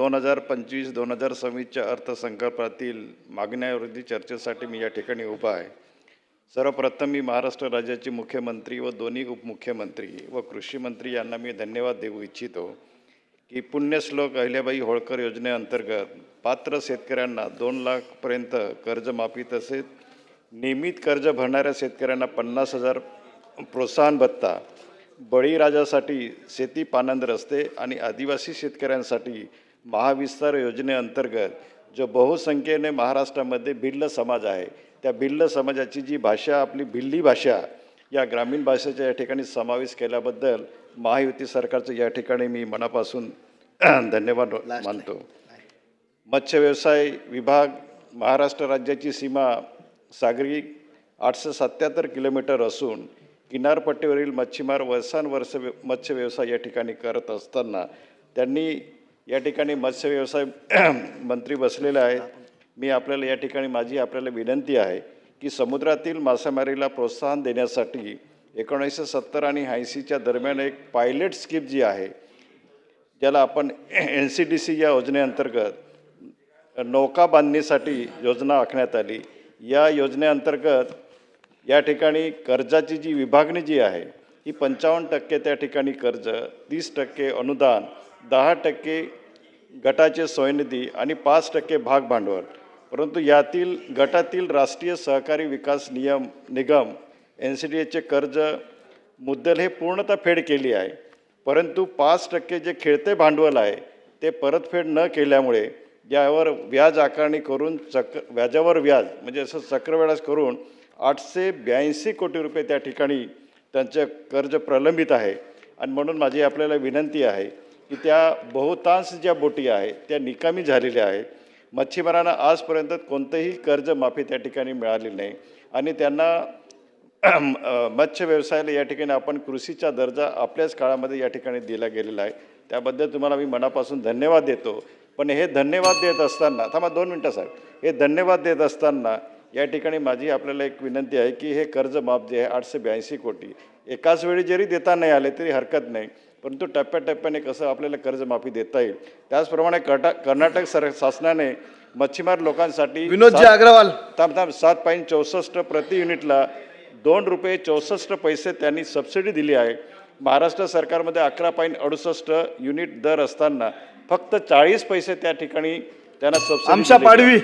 2025-2026च्या अर्थसंकल्पातील मागण्याविरोधी चर्चेसाठी मी या ठिकाणी उभा आहे। सर्वप्रथम मी महाराष्ट्र राज्याचे मुख्यमंत्री व दोन्ही उपमुख्यमंत्री व कृषी मंत्री यांना मी धन्यवाद देऊ इच्छितो की पुण्यश्लोक अहिल्याबाई होळकर योजनेअंतर्गत पात्र शेतकऱ्यांना 2 लाखपर्यंत कर्जमाफी तसेच नियमित कर्ज भरणाऱ्या शेतकऱ्यांना 50,000 प्रोत्साहन भत्ता, बळीराजासाठी शेती पानंद रस्ते आणि आदिवासी शेतकऱ्यांसाठी महाविस्तार योजनेअंतर्गत जो बहुसंख्येने महाराष्ट्रामध्ये भिल्ल समाज आहे त्या भिल्ल समाजाची जी भाषा आपली भिल्ली भाषा या ग्रामीण भाषेचा या ठिकाणी समावेश केल्याबद्दल महायुती सरकारचं या ठिकाणी मी मनापासून धन्यवाद मानतो। मत्स्य व्यवसाय विभाग महाराष्ट्र राज्याची सीमा सागरी 877 किलोमीटर असून किनारपट्टीवरील मच्छीमार वर्षानुवर्ष मत्स्य व्यवसाय या ठिकाणी करत असताना त्यांनी या ठिकाणी मत्स्य व्यवसाय मंत्री बसलेले आहेत। मी आपल्याला या ठिकाणी माझी आपल्याला विनंती आहे की समुद्रातील मासेमारीला प्रोत्साहन देण्यासाठी 1970 आणि 80च्या दरम्यान एक पायलट स्कीम जी आहे ज्याला आपण NCDC या योजनेअंतर्गत नौका बांधणीसाठी योजना आखण्यात आली। या योजनेअंतर्गत या ठिकाणी कर्जाची जी विभागणी जी आहे ही 55% त्या ठिकाणी कर्ज, 30% अनुदान, 10% गटाचे स्वयंनिधी आणि 5% भाग भांडवल। परंतु यातील गटातील राष्ट्रीय सहकारी विकास निगम NCDAचे कर्ज मुद्दल हे पूर्णतः फेड केली आहे, परंतु 5% जे खेळते भांडवल आहे ते परतफेड न केल्यामुळे यावर व्याज आकारणी करून व्याजावर व्याज म्हणजे असं चक्रव्याज करून 882 कोटी रुपये त्या ठिकाणी त्यांचे कर्ज प्रलंबित आहे। आणि म्हणून माझी आपल्याला विनंती आहे की त्या बहुतांश ज्या बोटी आहेत त्या निकामी झालेल्या आहेत। मच्छीमारांना आजपर्यंत कोणतेही कर्जमाफी त्या ठिकाणी मिळाली नाही आणि त्यांना मत्स्य व्यवसायाला या ठिकाणी आपण कृषीचा दर्जा आपल्याच काळामध्ये या ठिकाणी दिला गेलेला आहे। त्याबद्दल तुम्हाला मी मनापासून धन्यवाद देतो। पण हे धन्यवाद देत असताना थांबा 2 मिनटं साहेब, हे धन्यवाद देत असताना या ठिकाणी माझी आपल्याला एक विनंती आहे की हे कर्ज माफ जे आहे 882 कोटी एकाच वेळी जरी देता नाही आले तरी हरकत नाही, परंतु टप्प्याटप्प्याने कसं आपल्याला कर्जमाफी देता येईल। त्याचप्रमाणे कर्नाटक शासनाने मच्छीमार लोकांसाठी विनोदजी अग्रवाल 7.64 प्रति युनिटला ₹2.64 त्यांनी सबसिडी दिली आहे। महाराष्ट्र सरकारमध्ये 11.68 युनिट दर असताना फक्त 40 पैसे त्या ठिकाणी त्यांना सबसिडी आमच्या पाडवी